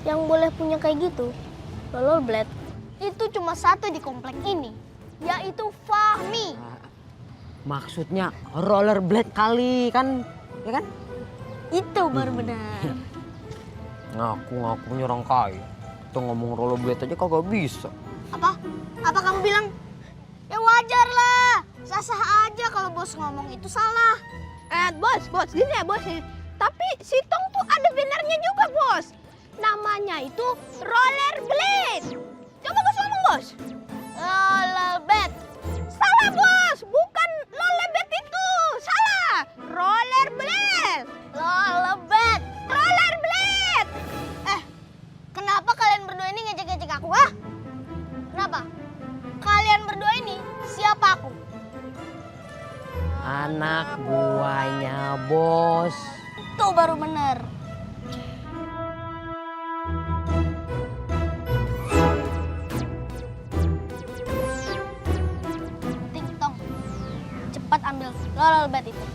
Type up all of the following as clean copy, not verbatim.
Yang boleh punya kayak gitu, rollerblade, itu cuma satu di komplek ini, yaitu Fahmi. Maksudnya rollerblade kali kan, ya kan? Itu baru benar. Ngaku-ngaku nyerang kaya. Kita ngomong rollerblade aja kagak bisa. Apa? Apa kamu bilang? Ya wajar lah. Sah-sah aja kalau bos ngomong itu salah. Bos, gini ya bos. Tapi si Tong tuh ada benarnya juga bos. Namanya itu rollerblade. Coba bos ngomong bos. Rollerblade. Salah bos, bukan rollerblade itu. Salah. Rollerblade. Rollerblade. Rollerblade. Kenapa kalian berdua ini ngejek-ngejek aku, ah? Kenapa? Kalian berdua ini siapa aku? Anak buahnya bos. Itu baru bener. Ting Tong, cepat ambil rollerblade itu.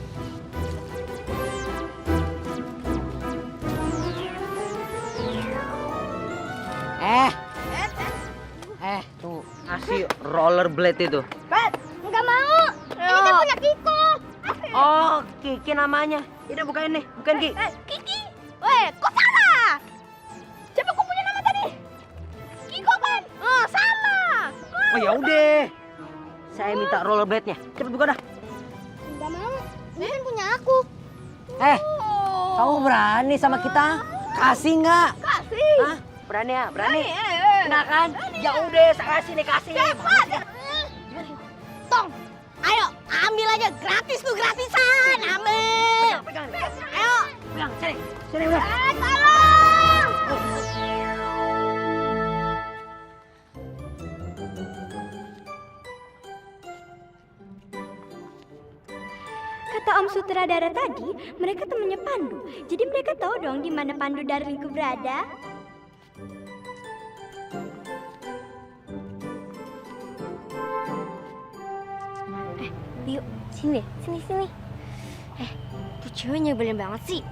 Tuh kasih rollerblade itu. Bet, nggak mau. Ini kan punya Kiko. Oh, Kiki namanya. Ini bukan ini, bukan Ki. Kiki. Weh, kok salah? Siapa kok punya nama tadi? Kiko kan? Oh, salah. Oh ya udah. Saya minta rollerblade-nya. Cepet buka dah. Nggak mau. Ini kan punya aku. Kamu berani sama kita? Kasih nggak? Kasih. Hah? Berani ya? Berani? Berani. Enggak kan? Ya udah, saya kasih nih, kasih. Tong, ayo ambil aja, gratis tuh, gratisan, ambil. Pegang. Ayo. Pegang, sini. Sini, udah. Tolong. Kata Om Sutradara tadi, mereka temannya Pandu. Jadi mereka tahu dong di mana Pandu darlingku berada. Yuk, sini, sini. Tuh cewek nyebelin banget sih.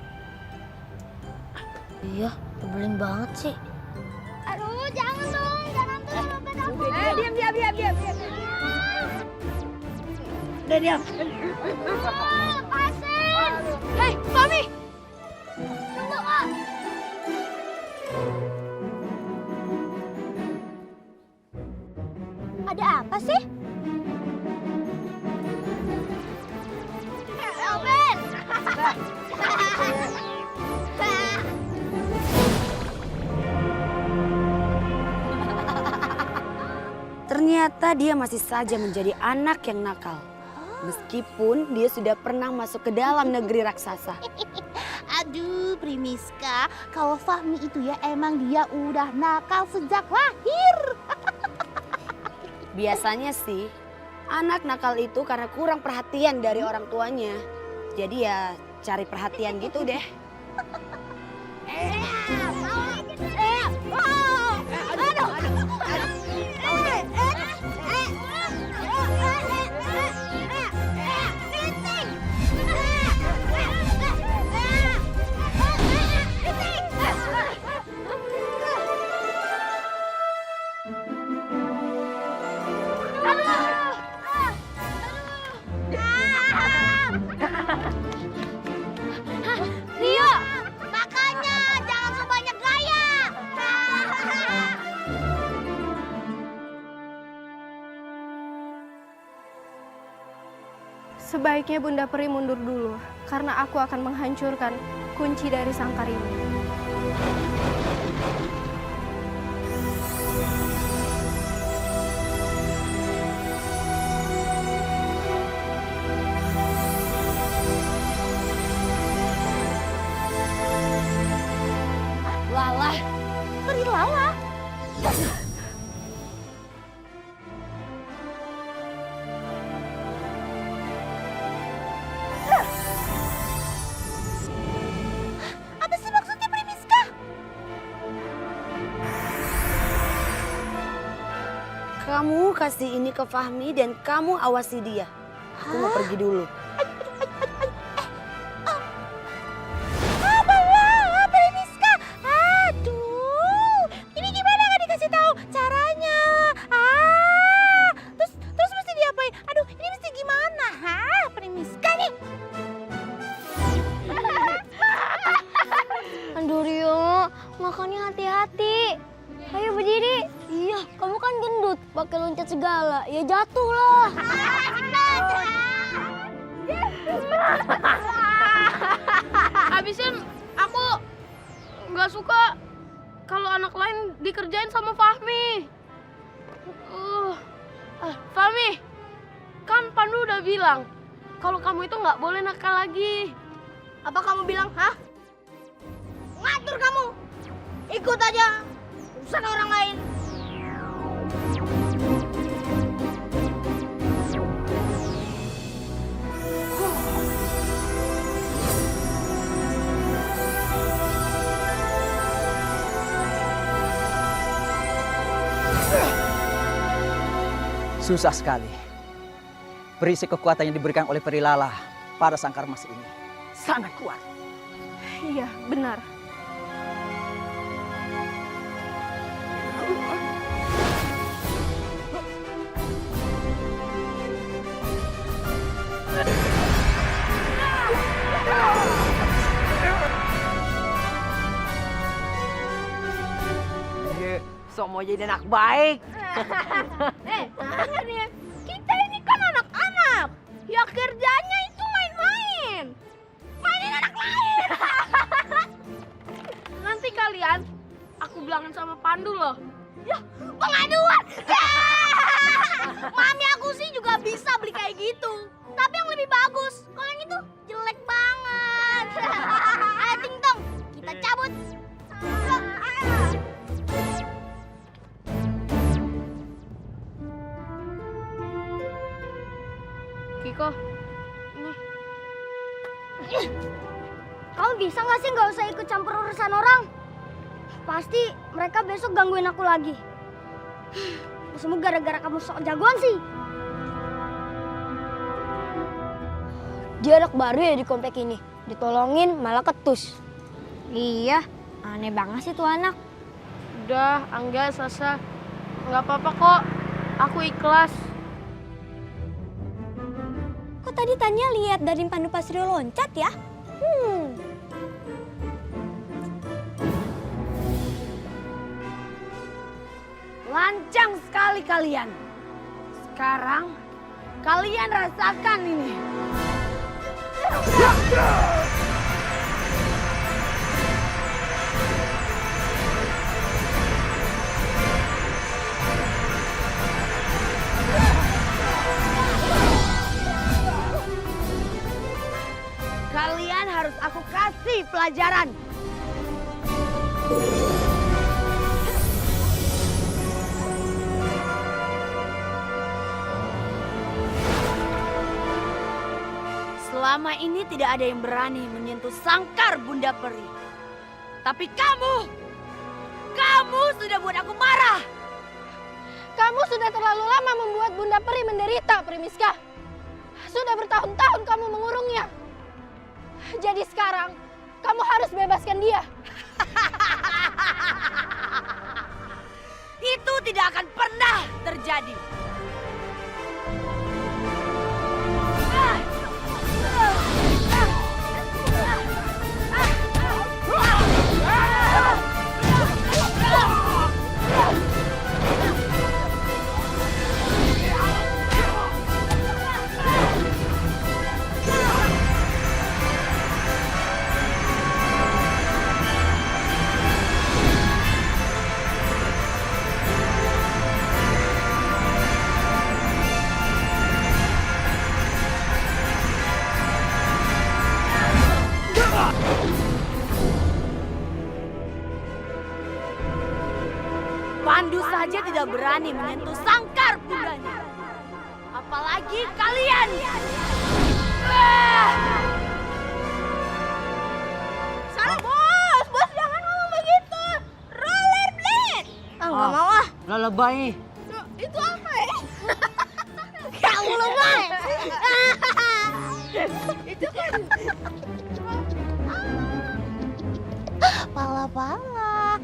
Iya, nyebelin banget sih. Aduh, jangan dong, jangan tuh. Diam. Udah, diam. Lepasin. Hei, Fahmi. Tunggu, ah. Ada apa sih? Elben. Ternyata dia masih saja menjadi anak yang nakal. Meskipun dia sudah pernah masuk ke dalam negeri raksasa. Aduh, Primiska, kalau Fahmi itu ya emang dia udah nakal sejak lahir. Biasanya sih, anak nakal itu karena kurang perhatian dari orang tuanya. Jadi ya cari perhatian gitu deh. Rio, makanya jangan sebanyak gaya. Sebaiknya Bunda Peri mundur dulu, karena aku akan menghancurkan kunci dari sangkar ini. Lala, Peri Lala. Apa sih maksudnya Primiska? kamu kasih ini ke Fahmi dan kamu awasi dia. Aku mau pergi dulu. Apalah, Primiska. Aduh. makannya hati-hati. Ayo berdiri. Iya, kamu kan gendut, pakai loncat segala. Ya jatuh lah. Habisin aku nggak suka kalau anak lain dikerjain sama Fahmi. Fahmi, kan Pandu udah bilang kalau kamu itu nggak boleh nakal lagi. Apa kamu bilang, hah? Ngatur kamu. Ikut aja urusan orang lain. Susah sekali. Berisi kekuatan yang diberikan oleh Perilala pada Sangkar Mas ini sangat kuat. Iya, benar. Sok mau jadi anak baik. Dengar nih ya, kita ini kan anak-anak. Ya kerjanya itu main-main. Mainin anak lain. Nanti kalian aku bilangin sama Pandu loh. Ya, pengaduan. Mami aku sih juga bisa beli kayak gitu. Tapi yang lebih bagus. Kalau yang itu jelek banget. Ayo Ting Tong, kita cabut. Kiko, ini. Kamu bisa nggak sih nggak usah ikut campur urusan orang? Pasti mereka besok gangguin aku lagi. Semua gara-gara kamu sok jagoan sih. Dia anak baru ya di komplek ini. Ditolongin malah ketus. Iya, aneh banget sih tuh anak. Udah, Angga, Sasa. Nggak apa-apa kok. Aku ikhlas. Kok tadi Tania lihat dari Pandu Pasrio loncat ya? Lancang sekali kalian. Sekarang kalian rasakan ini. Kalian harus aku kasih pelajaran. Selama ini tidak ada yang berani menyentuh sangkar Bunda Peri. Tapi kamu sudah buat aku marah. Kamu sudah terlalu lama membuat Bunda Peri menderita, Primiska. Sudah bertahun-tahun kamu mengurungnya. Jadi sekarang, kamu harus bebaskan dia. Itu tidak akan pernah terjadi. Pandu saja tidak berani menyentuh sangkar bundanya. Apalagi kalian. Salah bos, bos jangan ngomong begitu. Rollerblade. Ah, nggak mau ah. Udah lebay. Itu apa ya? Kamu lebay. Itu kan. Pala-pala.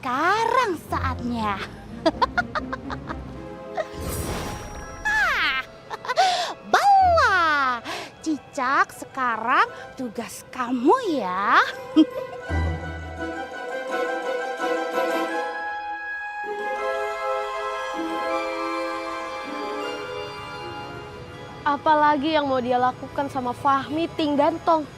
Sekarang saatnya. Bala, Cicak, sekarang tugas kamu ya. Apalagi yang mau dia lakukan sama Fahmi, Ting, dan Tong.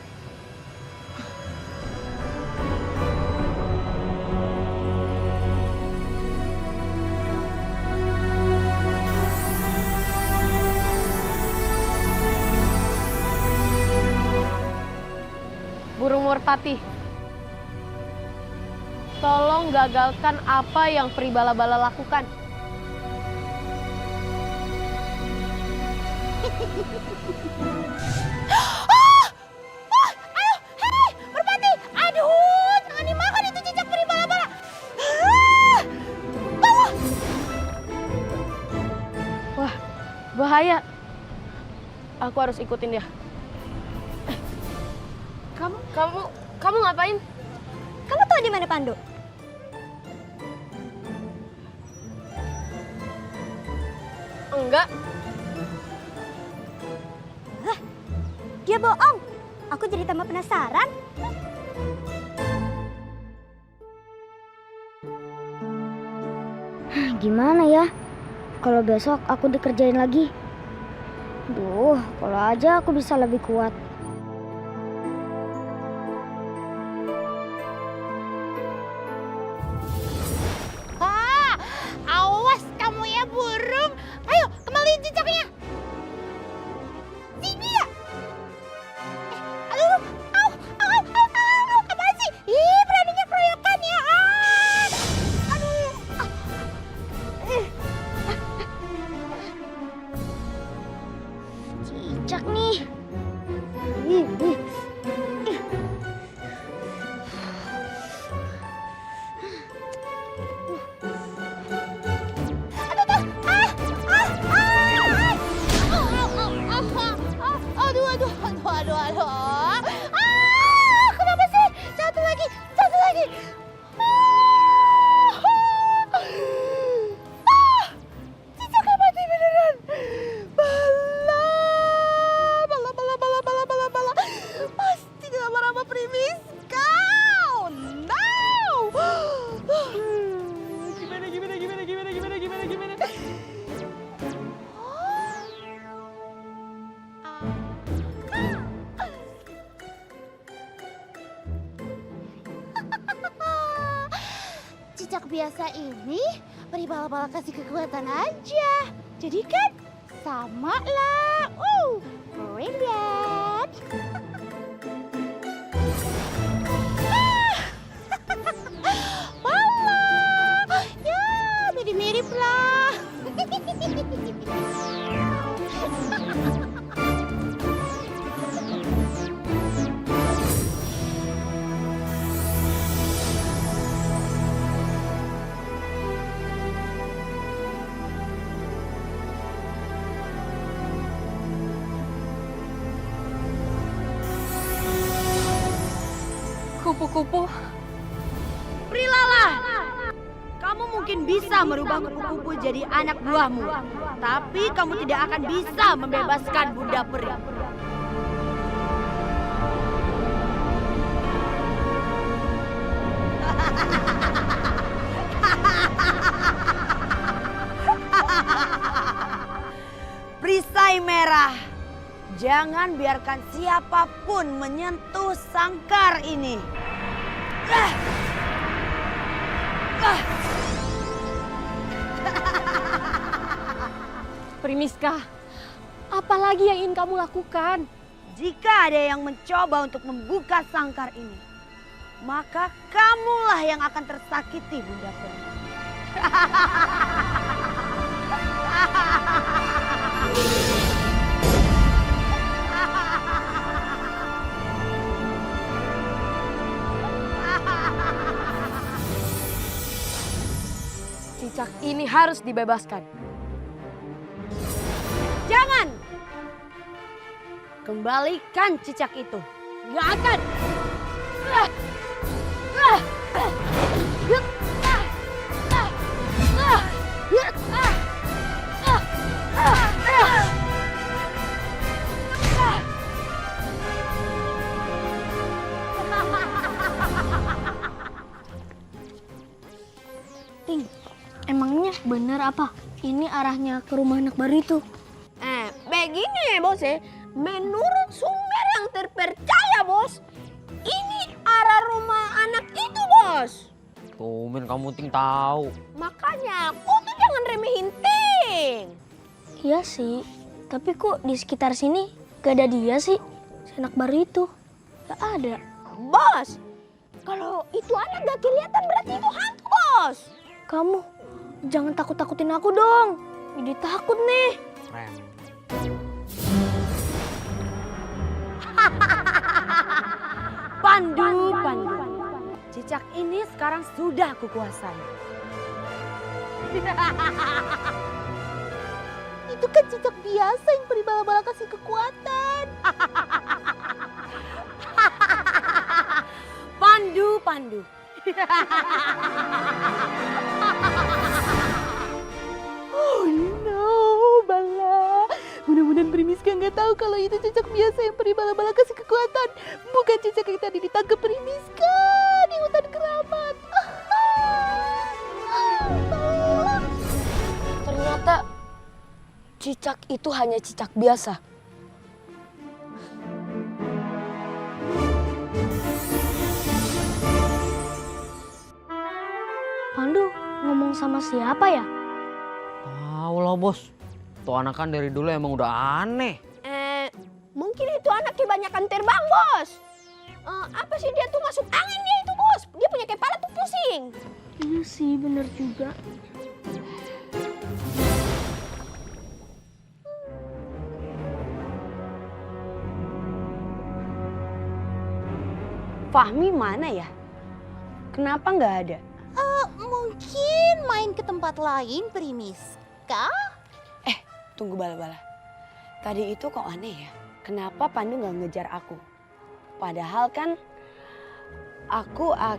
Burung merpati, tolong gagalkan apa yang Peri Bala-Bala lakukan. Merpati, aduh, jangan dimakan itu cicak Peri Bala-Bala. Wah, bahaya. Aku harus ikutin dia. Kamu ngapain? Kamu tahu di mana Pandu? Enggak. Dia bohong. Aku jadi tambah penasaran. Gimana ya? Kalau besok aku dikerjain lagi. Duh, kalau aja aku bisa lebih kuat. Awas kamu ya burung. Ayo, kembaliin cicaknya. Sini ya. Aduh, apaan sih? Ih, beraninya keroyokan ya. Aduh. Cicak nih. Aduh. Kenapa sih? Satu lagi. Cicaknya mati beneran. Bala. Pasti nama Primiska. Oh no. Gimana? Cicak biasa ini Peri Bala-Bala kasih kekuatan aja. Jadi kan sama lah. Brilliant. Bala. Ya, mirip-mirip lah. Kupu-kupu. Prilala, kamu mungkin bisa merubah kupu-kupu jadi anak buahmu, tapi kamu tidak akan bisa membebaskan Bunda Peri. Perisai merah, jangan biarkan siapapun menyentuh sangkar ini. Primiska, apa lagi yang ingin kamu lakukan? Jika ada yang mencoba untuk membuka sangkar ini, maka kamulah yang akan tersakiti, Bunda Peri. Cicak ini harus dibebaskan. Jangan! Kembalikan cicak itu. Nggak akan! Ting, emangnya bener apa? Ini arahnya ke rumah anak baru itu. gini bos ya, menurut sumber yang terpercaya bos, ini arah rumah anak itu bos. Tumben kamu ting tahu. Makanya kau tuh jangan remehin Ting. Iya sih, tapi kok di sekitar sini gak ada dia sih? Si anak baru itu gak ada. Bos, kalau itu anak gak kelihatan berarti itu hantu bos. Kamu jangan takut-takutin aku dong. Jadi takut nih. Rem. Pandu, Pandu. Cicak ini sekarang sudah kukuasai. Itu kan cicak biasa yang peri bala-bala kasih kekuatan. Pandu, Pandu. Oh no, Bala. Mudah-mudahan Primiska nggak tahu kalau itu cicak biasa yang peri bala-bala kasih kekuatan. Bukan cicak yang tadi ditangkap Primiska di hutan keramat. Ternyata cicak itu hanya cicak biasa. Pandu ngomong sama siapa ya? Tahu lah bos. Tuh anak kan dari dulu emang udah aneh. Mungkin itu anak kebanyakan terbang bos. Apa sih dia tuh masuk angin dia itu bos. Dia punya kepala tuh pusing. Iya sih, bener juga. Fahmi mana ya? Kenapa nggak ada? Mungkin main ke tempat lain, Primiska. Tunggu bala-bala. Tadi itu kok aneh ya? Kenapa Pandu nggak ngejar aku? Padahal kan aku akan...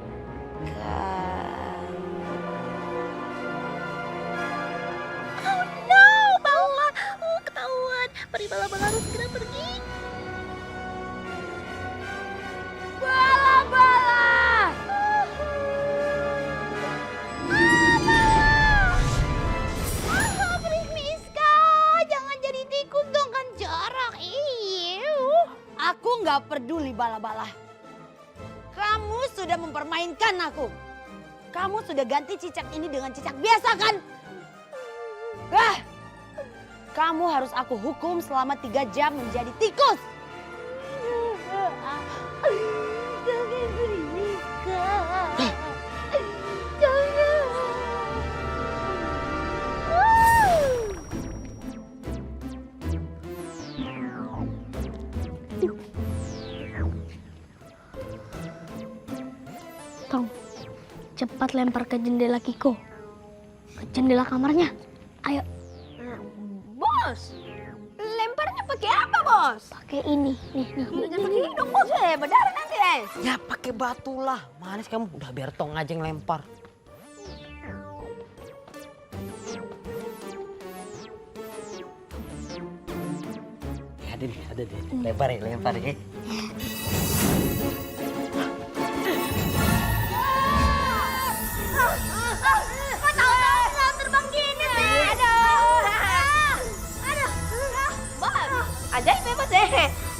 Oh no, Bala. Oh, ketahuan. Peri bala-bala harus segera pergi. Primiska, jangan jadi tikus dong kan jarak. Aku nggak peduli bala-bala. Kamu sudah mempermainkan aku. Kamu sudah ganti cicak ini dengan cicak biasa kan? Kamu harus aku hukum selama 3 jam menjadi tikus. Jangan Primiska. Tong, cepat lempar ke jendela Kiko. Ke jendela kamarnya. Ayo, Bos, lemparnya pakai apa bos? pakai ini. Nih. Jangan pakai hidung bos berdarah nanti Ya pakai batu lah. Manis kamu. Udah biar Tong aja yang lempar. Ada deh. Lempar ya. Ajaib ya bos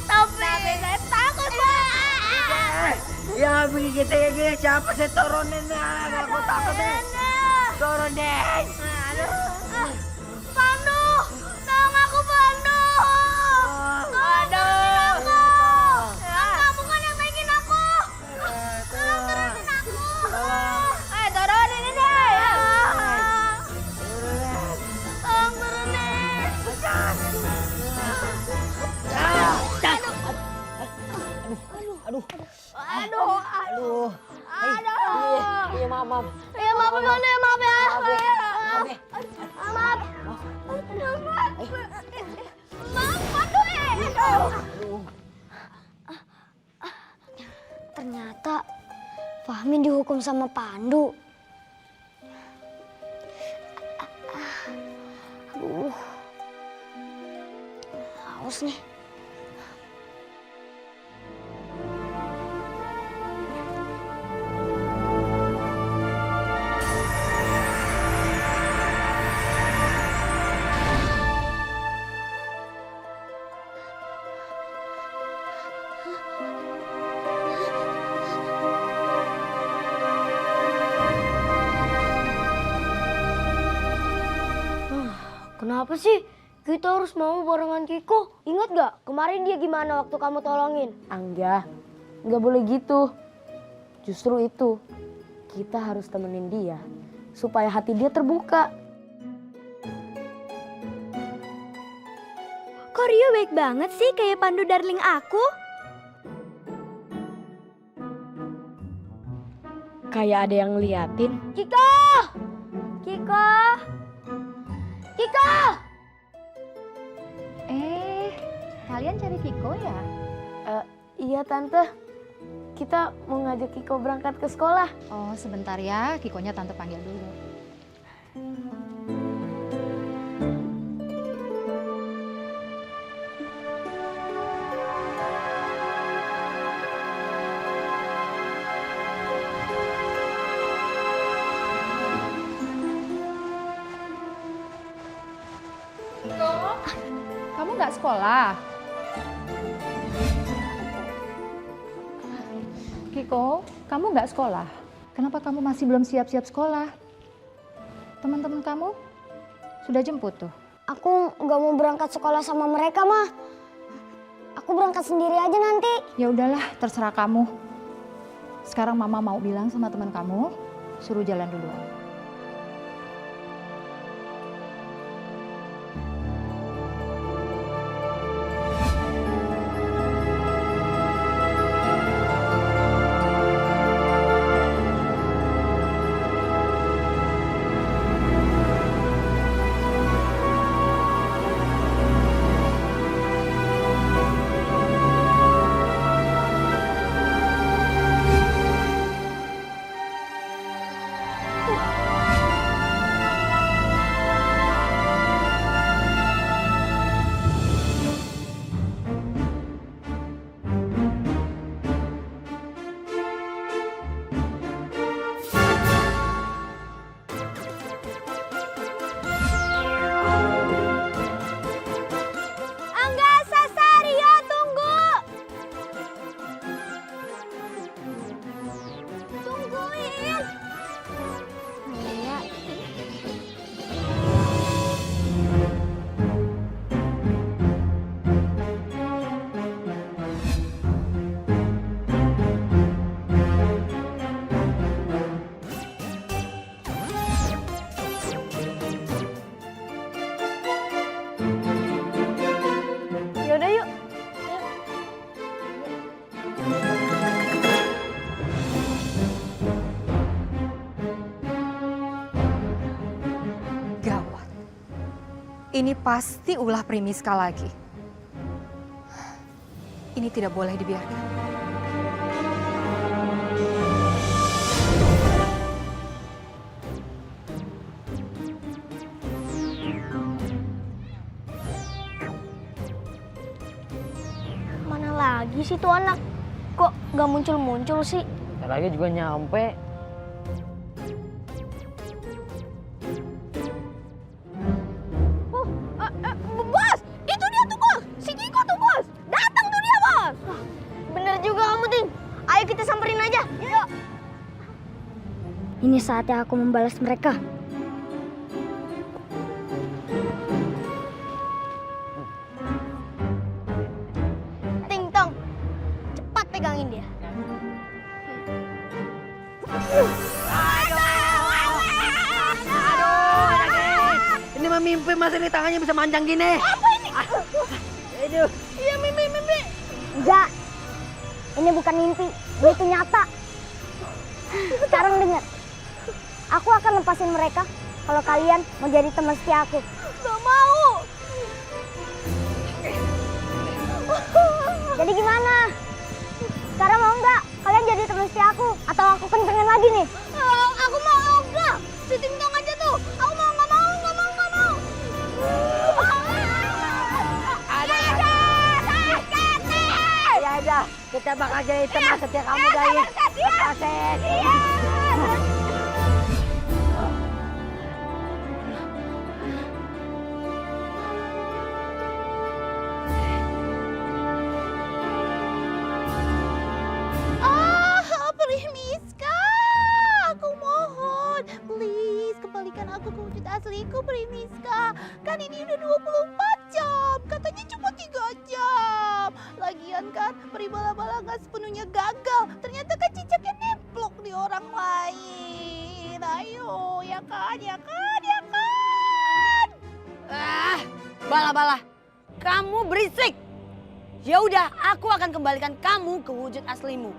Tapi saya takut bos. Ya bikin kita kayak gini. Siapa sih turunin ya? Aku takut deh. Turun deh. Pandu, tolong aku Pandu. Aduh. Kamu kan yang naikin aku. Tolong turunin aku. Turunin ini deh. Tolong turunin. Aduh. Iya maaf. Ya maaf ya, maaf ya. Maaf. Ternyata Fahmi dihukum sama Pandu. Aduh. Haus nih. Kenapa sih kita harus mau barengan Kiko? Ingat gak kemarin dia gimana waktu kamu tolongin? Angga, nggak boleh gitu. Justru itu, kita harus temenin dia supaya hati dia terbuka. Kok Rio baik banget sih kayak Pandu darling aku? Kayak ada yang ngeliatin. Kiko! Kiko! Kiko! Kalian cari Kiko ya? Iya tante, kita mau ngajak Kiko berangkat ke sekolah. Oh, sebentar ya, Kikonya tante panggil dulu. Kiko, kamu nggak sekolah? Kiko, kamu nggak sekolah? Kenapa kamu masih belum siap-siap sekolah? Teman-teman kamu sudah jemput tuh. Aku nggak mau berangkat sekolah sama mereka, mah. Aku berangkat sendiri aja nanti. Ya udahlah, terserah kamu. Sekarang mama mau bilang sama teman kamu, suruh jalan duluan. Angga, Sasa, Rio, tunggu! Tungguin! Iya. Yaudah yuk. Gawat. Ini pasti ulah Primiska lagi. Ini tidak boleh dibiarkan. Mana lagi sih tuh anak? Kok nggak muncul-muncul sih? Ntar lagi juga nyampe. Bos, itu dia tuh bos. Si Kiko tuh bos. Datang tuh dia bos. Bener juga kamu, Ting. Ayo kita samperin aja. Yuk. Ini saatnya aku membalas mereka. Ting Tong, cepat pegangin dia. Ini mah mimpi masa ini tangannya bisa manjang gini. Apa ini? Aduh. Iya mimpi. Enggak, ini bukan mimpi, itu nyata. Sekarang dengar, aku akan lepasin mereka kalau kalian mau jadi teman setia aku. Gak mau. Jadi gimana? Sekarang mau nggak kalian jadi teman setia aku? Atau aku kencengin lagi nih? Aku mau enggak. Si Ting Tong aja tuh. Aku mau nggak mau. Ya udah, kita bakal jadi teman setia kamu dari proses. Primiska, aku mohon, please kembalikan aku ke wujud asliku, Primiska? Kan ini udah 24 jam, katanya cuma 3 jam. Lagian kan Bala gak sepenuhnya gagal. Ternyata kan cicaknya nemplok di orang lain. Ayo, ya kan, ya kan, ya kan. Bala, kamu berisik. Ya udah, aku akan kembalikan kamu ke wujud aslimu.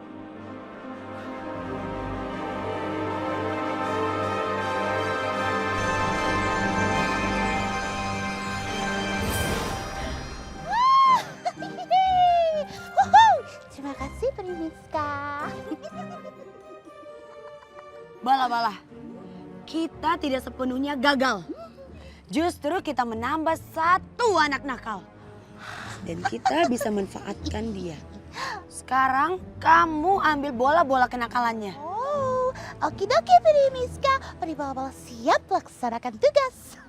Terima kasih, Primiska. Bala, kita tidak sepenuhnya gagal. Justru kita menambah 1 anak nakal. Dan kita bisa manfaatkan dia. Sekarang kamu ambil bola-bola kenakalannya. Oh, okidoki, Primiska. Bala siap laksanakan tugas.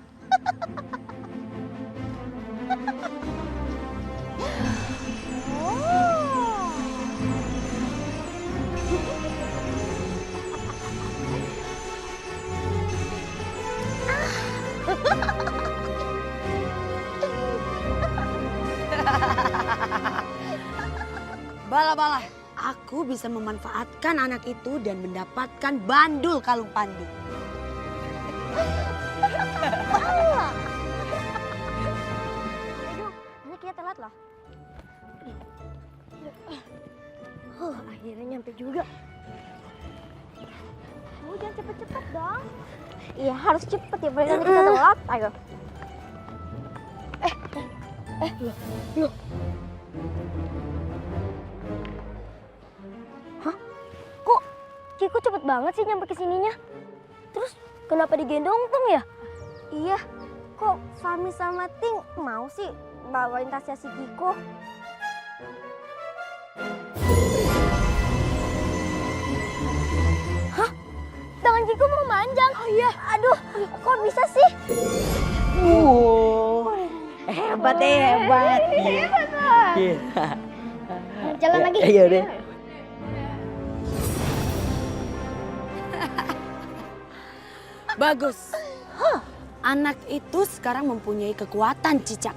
Bala, aku bisa memanfaatkan anak itu dan mendapatkan bandul kalung pandu. Aduh, ini kita telat loh. Akhirnya nyampe juga. Kamu jangan cepet-cepet dong. Iya, harus cepet ya, paling nanti kita telat. Ayo. Loh. Hah? Kok Ciko cepet banget sih nyampe kesininya? Terus kenapa digendong Tung ya? Iya, kok Fahmi sama Ting mau sih bawain tasnya si Kiko? Hah? Tangan Kiko mau manjang? Oh iya. Aduh, kok bisa sih? Hebat deh, hebat. Iya. Jalan lagi. Iya deh. Bagus. Anak itu sekarang mempunyai kekuatan cicak.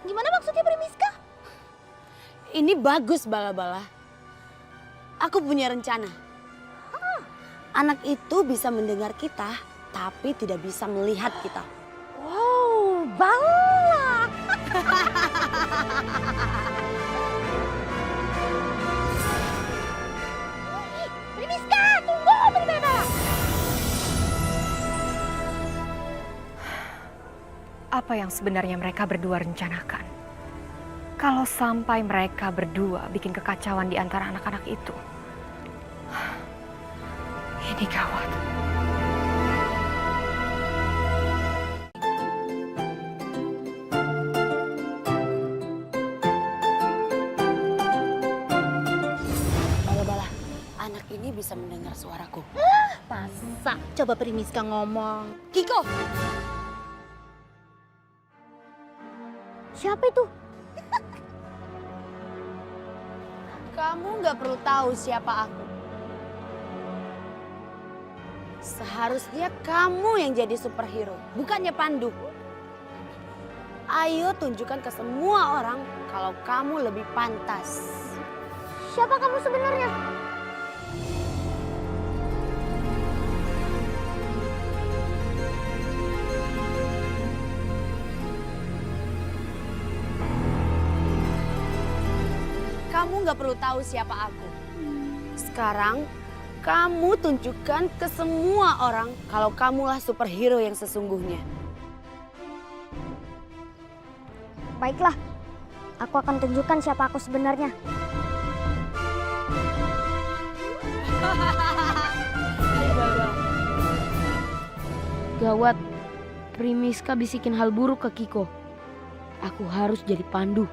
Gimana maksudnya, Primiska? Ini bagus, Bala. Aku punya rencana. Anak itu bisa mendengar kita, tapi tidak bisa melihat kita. Wow, Bala. Primiska, tunggu, Bala. Apa yang sebenarnya mereka berdua rencanakan? Kalau sampai mereka berdua bikin kekacauan di antara anak-anak itu. Ini gawat. Bala, anak ini bisa mendengar suaraku. Masa? Coba Primiska ngomong. Kiko! Siapa itu? Kamu nggak perlu tahu siapa aku. Seharusnya kamu yang jadi superhero, bukannya Pandu. Ayo tunjukkan ke semua orang kalau kamu lebih pantas. Siapa kamu sebenarnya? Kamu nggak perlu tahu siapa aku. Sekarang kamu tunjukkan ke semua orang kalau kamulah superhero yang sesungguhnya. Baiklah, aku akan tunjukkan siapa aku sebenarnya. Gawat, Primiska bisikin hal buruk ke Kiko. Aku harus jadi Pandu.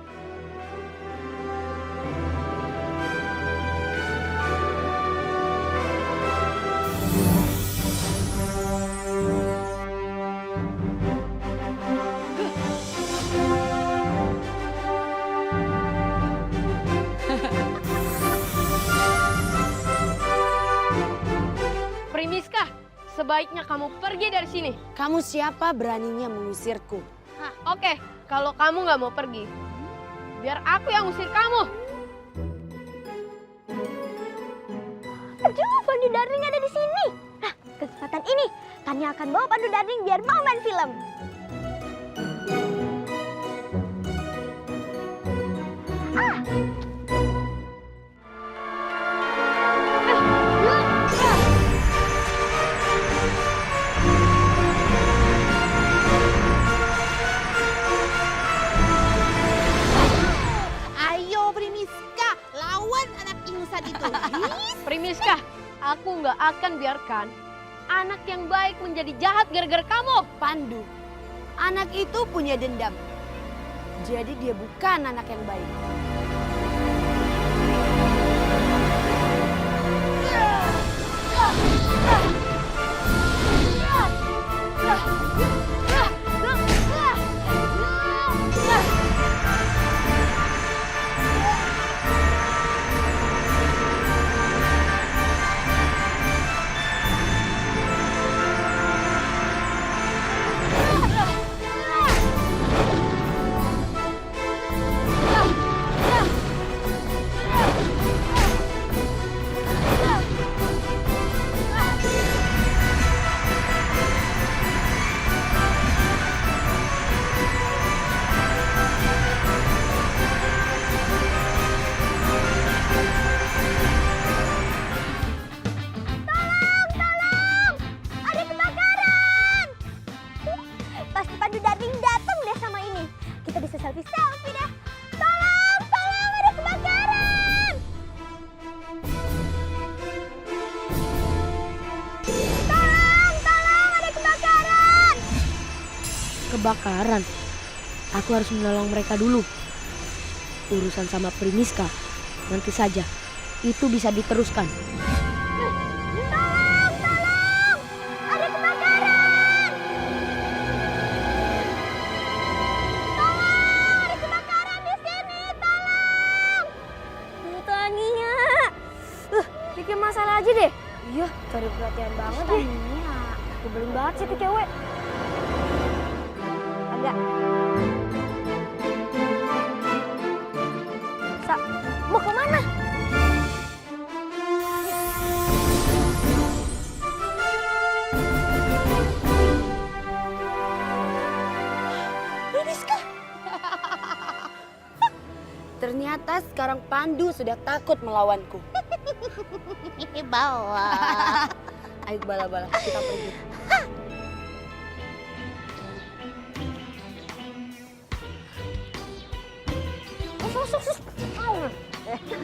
sebaiknya kamu pergi dari sini. Kamu siapa beraninya mengusirku? Oke, kalau kamu nggak mau pergi, biar aku yang usir kamu. Aduh, Pandu Darling ada di sini. Nah, kesempatan ini Tania akan bawa Pandu Darling biar mau main film. Ayo Primiska, lawan anak ingusan itu. Primiska, aku nggak akan biarkan anak yang baik menjadi jahat gara-gara kamu. Pandu, anak itu punya dendam. Jadi dia bukan anak yang baik. Ada kebakaran! Pasti Pandu Darling datang deh sama ini. Kita bisa selfie-selfie deh. Tolong, tolong, ada kebakaran! Tolong, ada kebakaran! Kebakaran. Aku harus menolong mereka dulu. Urusan sama Primiska nanti saja. Itu bisa diteruskan. Ada kebakaran! Tolong, ada kebakaran di sini, tolong! Tania, bikin masalah aja deh. Iya, cari perhatian banget Tania. Kebelin banget sih tuh cewek. Agak. Mau kemana? Ternyata sekarang Pandu sudah takut melawanku. Bawa. Ayo bala-bala, kita pergi.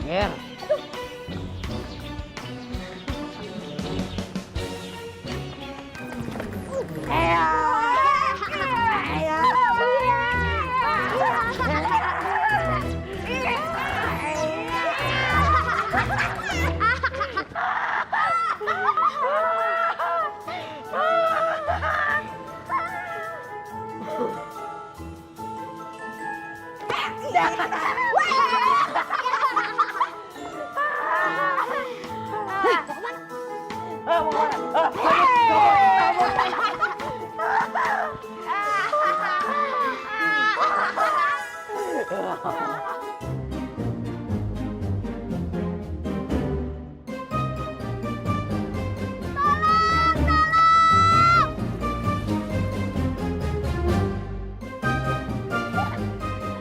Ger.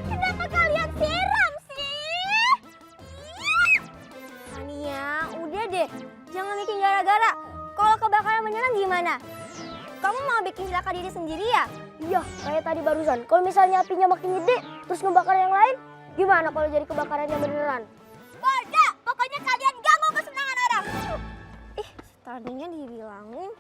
Kenapa kalian siram sih? Tania, udah deh. Jangan bikin gara-gara. Kalau kebakaran beneran gimana? Kamu mau bikin celaka diri sendiri ya? Iya, kayak tadi barusan. Kalau misalnya apinya makin gede, terus ngebakar yang lain, gimana kalau jadi kebakarannya beneran? Bodoh! Pokoknya kalian ganggu kesenangan orang. Ih, tadinya dibilangin.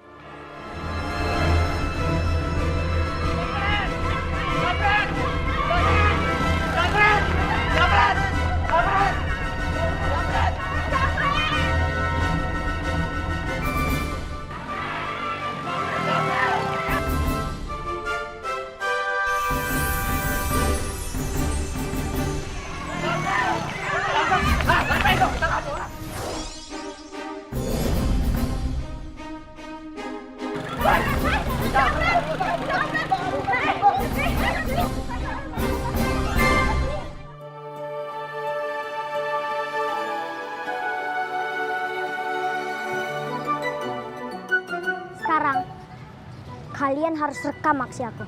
kalian harus rekam aksi aku.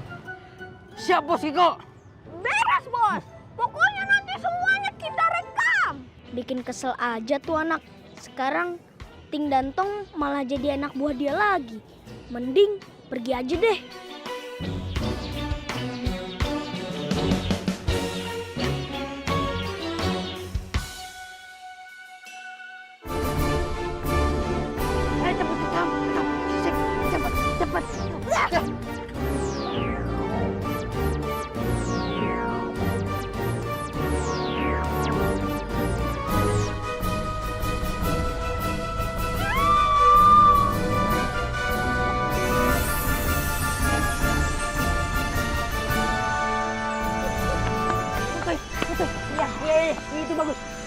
Siap bos Kiko. Beres, Bos. Pokoknya nanti semuanya kita rekam. Bikin kesel aja tuh anak. Sekarang Ting dan Tong malah jadi anak buah dia lagi. Mending pergi aja deh.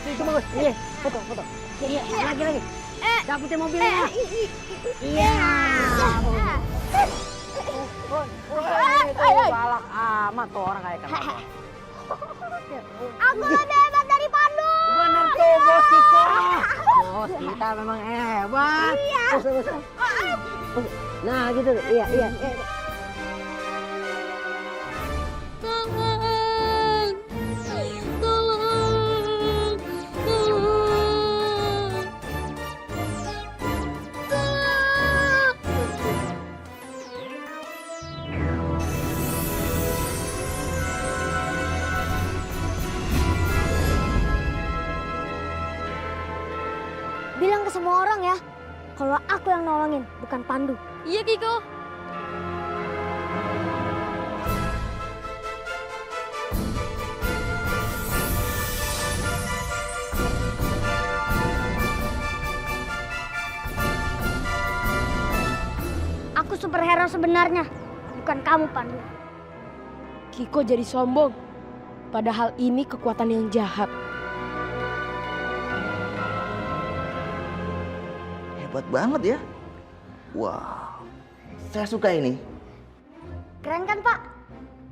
Itu bagus. Iya, foto. Iya, lagi. Dapetin mobilnya. Iya. Galak amat tuh orang kayak kamu. Aku lebih hebat dari Pandu. Bener tuh bos Kiko. Bos kita memang hebat. Iya. Bos. Nah gitu. Iya. Bilang ke semua orang ya, kalau aku yang nolongin, bukan Pandu. Iya, Kiko. Aku superhero sebenarnya, bukan kamu Pandu. Kiko jadi sombong. Padahal ini kekuatan yang jahat. Hebat banget ya. Wow, saya suka ini. Keren kan Pak?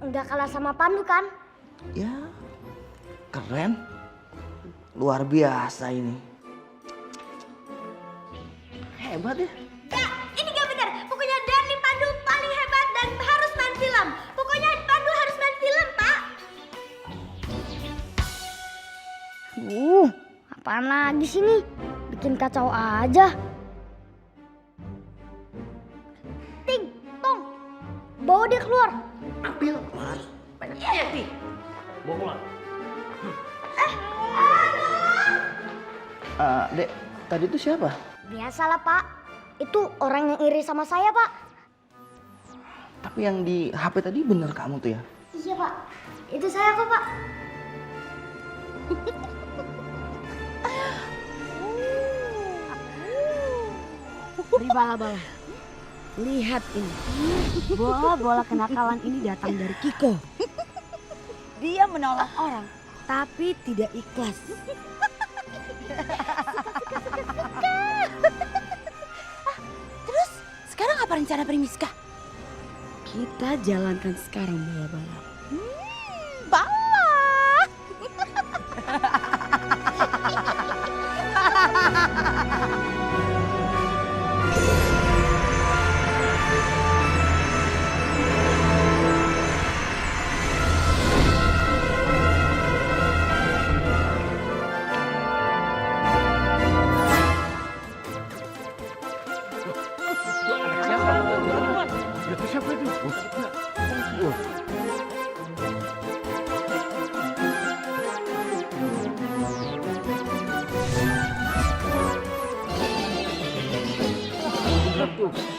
Nggak kalah sama Pandu kan? Ya, keren. Luar biasa ini. Hebat ya. Kak, ini gak benar. Pokoknya Darling Pandu paling hebat dan harus main film. Pokoknya Pandu harus main film, Pak. Apaan lagi sih nih? Bikin kacau aja. Ting, Tong, bawa dia keluar. Ambil, Mas. Banyak nih. Bawa pulang. Dek, tadi itu siapa? Biasalah Pak, itu orang yang iri sama saya Pak. Tapi yang di HP tadi bener kamu tuh ya? Iya Pak, itu saya kok Pak. Bala-bala. Lihat ini. Bola-bola kenakalan ini datang dari Kiko. Dia menolong orang. Tapi tidak ikhlas. Terus sekarang apa rencana Primiska? Kita jalankan sekarang bola-bola. Siapa itu?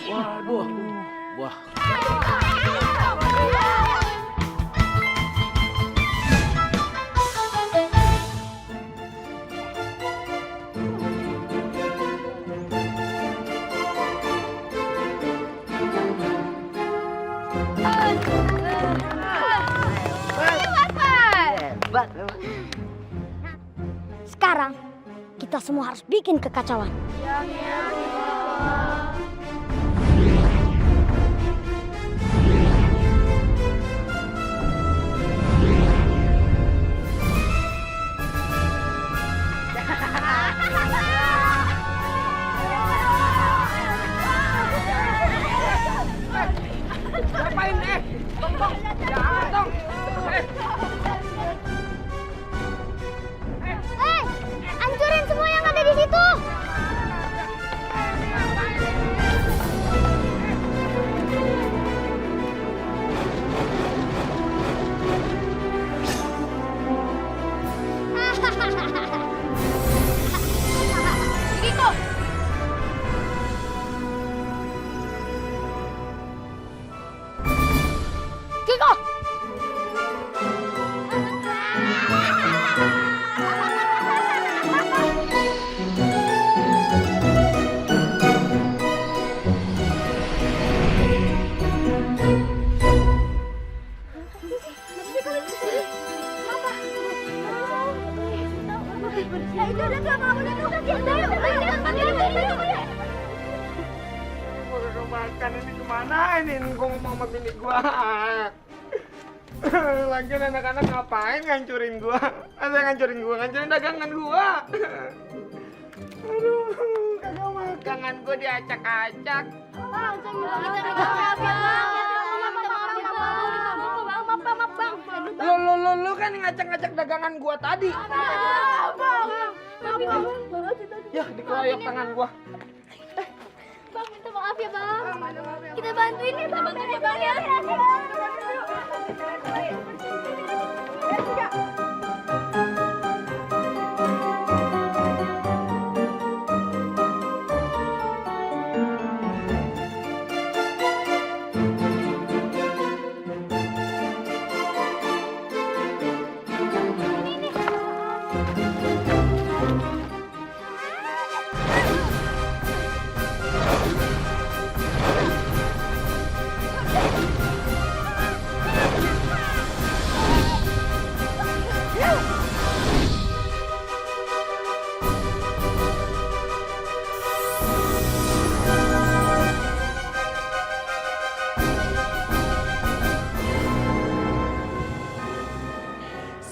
Waduh. Wah. Sekarang kita semua harus bikin kekacauan. ini kemana ini? Gue ngomong sama bini gue. Lagian anak-anak ngapain ngancurin gue? Ada yang ngancurin dagangan gue. Aduh, kagak makanan gue diacak-acak. Lu kan ngacak-ngacak dagangan gua tadi. Ya, dikeroyok tangan gua. Bang, minta maaf ya, Bang. Kita bantuin ya, Bang.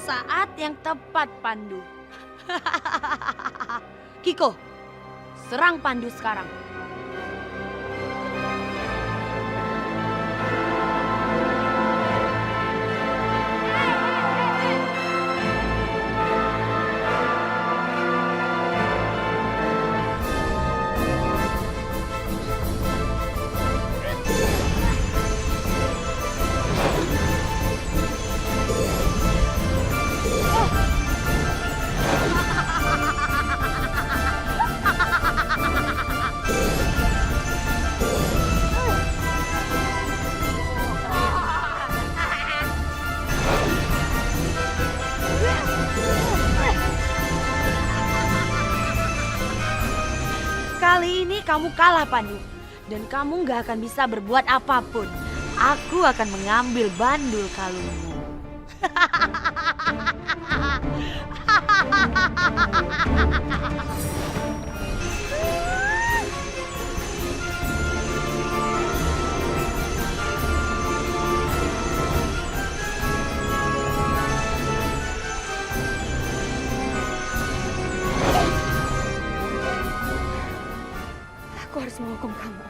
Saat yang tepat, Pandu. Kiko, serang Pandu sekarang. Kali ini kamu kalah, Pandu. Dan kamu gak akan bisa berbuat apapun. Aku akan mengambil bandul kalungmu. Aku harus menghukum kamu.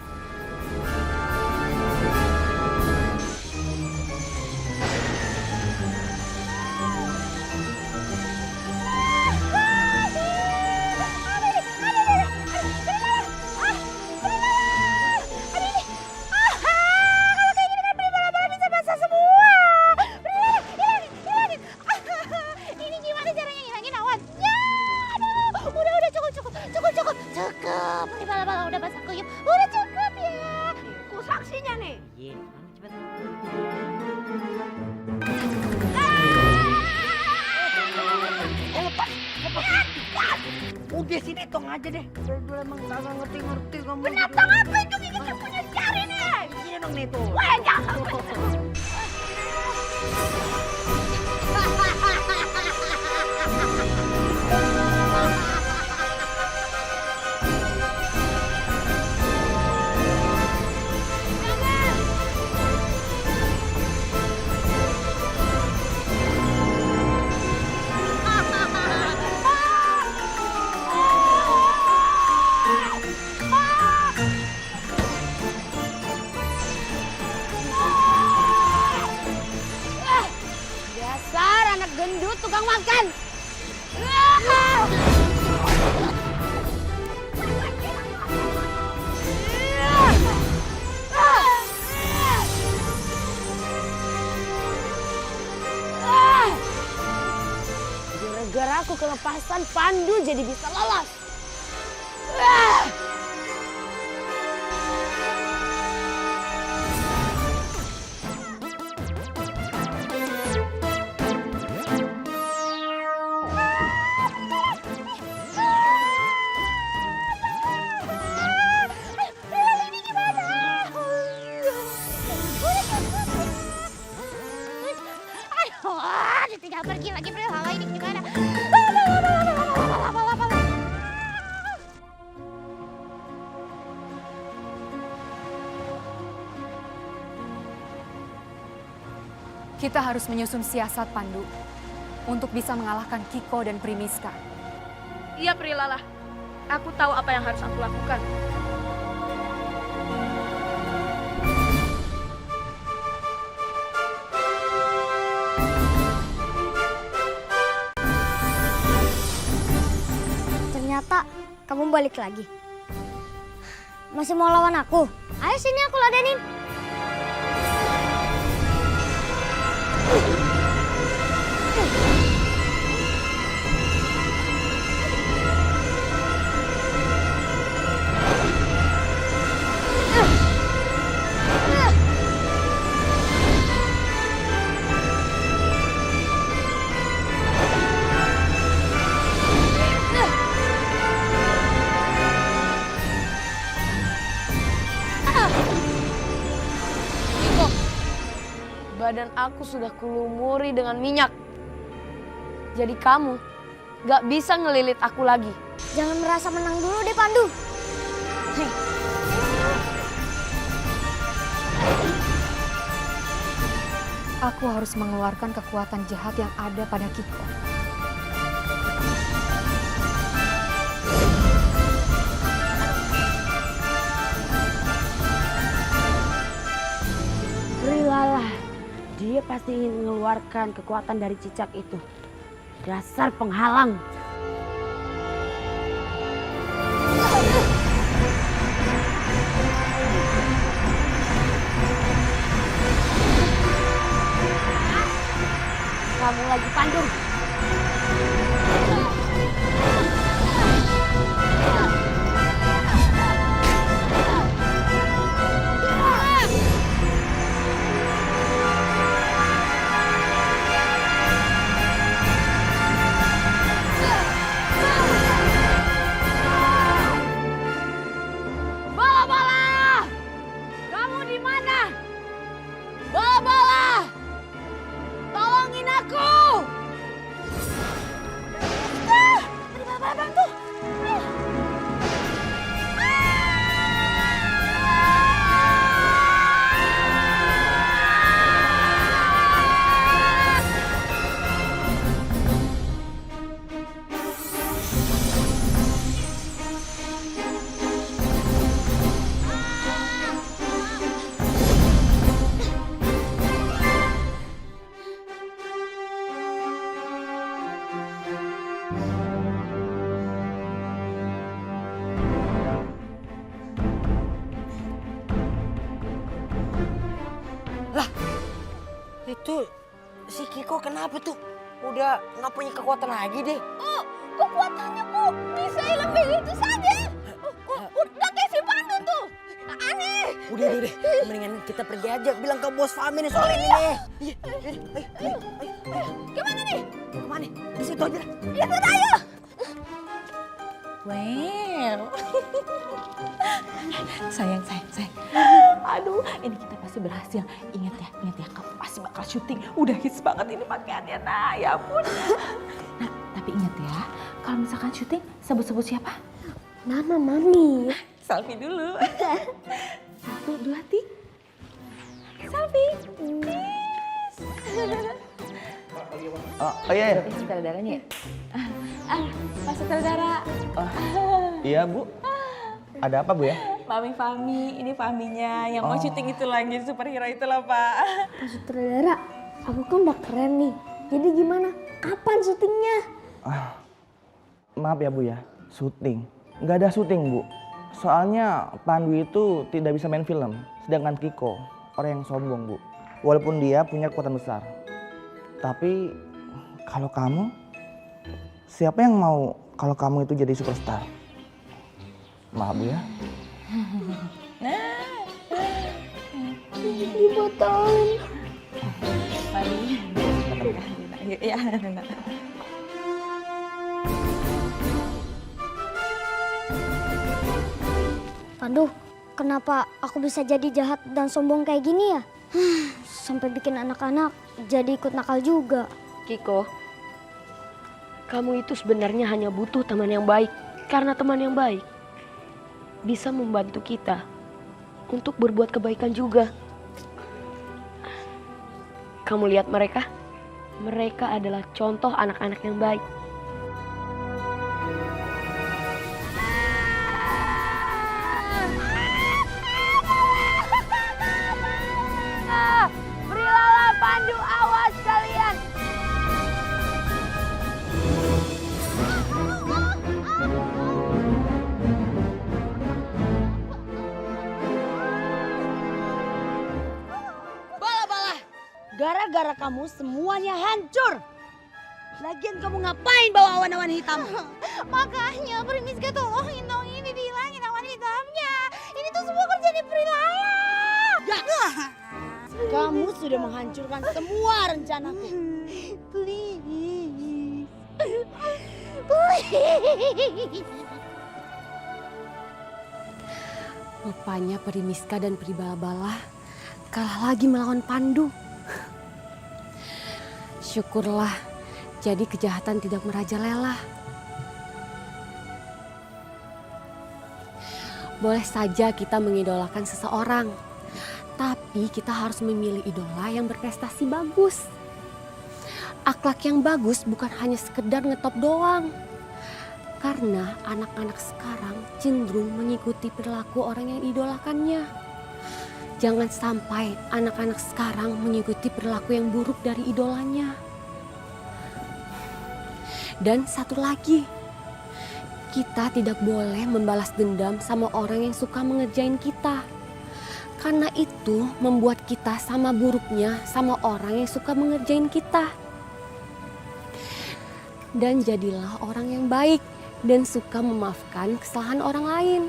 Cukup. Ini bala-bala udah basah kuyup. Udah cukup ya. Ku saksinya nih. Iya, cepet. Lepas. Udah sini tong aja deh. Gue emang kagak ngerti kamu. Binatang apa itu kita punya cari nih? Sini dong nih tuh. Wah, jangan. Dasar anak gendut tukang makan. Gara-gara aku kelepasan, Pandu jadi bisa lolos. Ditinggal pergi lagi, Pril. Halo, ini gimana? Kita harus menyusun siasat, Pandu, untuk bisa mengalahkan Kiko dan Primiska. Iya, Prilala. Aku tahu apa yang harus aku lakukan. Ternyata kamu balik lagi. Masih mau lawan aku? Ayo sini aku ladenin. Badan aku sudah kulumuri dengan minyak. Jadi kamu gak bisa ngelilit aku lagi. Jangan merasa menang dulu deh, Pandu. Aku harus mengeluarkan kekuatan jahat yang ada pada Kiko. Berilah, dia pasti ingin mengeluarkan kekuatan dari cicak itu. Dasar penghalang. Kamu lagi, Pandu. Bala-bala! Kamu di mana? Bala-bala! Tolongin aku! Itu si Kiko kenapa tuh? Udah nggak punya kekuatan lagi deh. Oh, kekuatannya kok bisa hilang begitu saja? Udah kayak si Pandu tuh. Aneh. Udah. Mendingan kita pergi aja. Bilang ke bos Fahmi nih soal ini nih. Ayo. Gimana nih? Kemana? Di situ aja. Ya sudah, ayo. Wow. sayang. Aduh, ini kita pasti berhasil. Ingat ya, kamu pasti bakal syuting. Udah hits banget ini pakaiannya, nah ya ampun. Nah, tapi ingat ya, kalau misalkan syuting, sebut-sebut siapa? Mama, Mami. Selfie dulu. 1, 2, 3. Selfie. Oh iya. Ini sutradaranya ya? Pak Sutradara. Iya Bu. Ada apa Bu ya? Mami Fahmi, ini Fahminya yang mau syuting itu lagi, superhero itulah Pak. Pak Sutradara, aku kan udah keren nih. Jadi gimana? Kapan syutingnya? Maaf ya Bu ya, syuting. Nggak ada syuting Bu. Soalnya Pandu itu tidak bisa main film. Sedangkan Kiko, orang yang sombong Bu. Walaupun dia punya kekuatan besar. Tapi kalau kamu, siapa yang mau kalau kamu itu jadi superstar? Maaf Bu ya. Dibotoin. Ya. Pandu, kenapa aku bisa jadi jahat dan sombong kayak gini ya? Sampai bikin anak-anak jadi ikut nakal juga. Kiko, kamu itu sebenarnya hanya butuh teman yang baik. Karena teman yang baik bisa membantu kita untuk berbuat kebaikan juga. Kamu lihat mereka? Mereka adalah contoh anak-anak yang baik. Berilah pandu, awas kalian. Bala-bala, gara-gara kamu semuanya hancur. Lagian kamu ngapain bawa awan-awan hitam? Makanya Primiska tolongin dong, ini dihilangin awan hitamnya. Ini tuh semua kerja di Prilala. Ya. Kamu sudah menghancurkan semua rencanaku. Please. Rupanya Primiska dan Pribala-bala kalah lagi melawan Pandu. Syukurlah, jadi kejahatan tidak merajalela. Boleh saja kita mengidolakan seseorang, tapi kita harus memilih idola yang berprestasi bagus. Akhlak yang bagus bukan hanya sekedar ngetop doang. Karena anak-anak sekarang cenderung mengikuti perilaku orang yang idolakannya. Jangan sampai anak-anak sekarang mengikuti perilaku yang buruk dari idolanya. Dan satu lagi, kita tidak boleh membalas dendam sama orang yang suka mengerjain kita. Karena itu membuat kita sama buruknya sama orang yang suka mengerjain kita. Dan jadilah orang yang baik dan suka memaafkan kesalahan orang lain.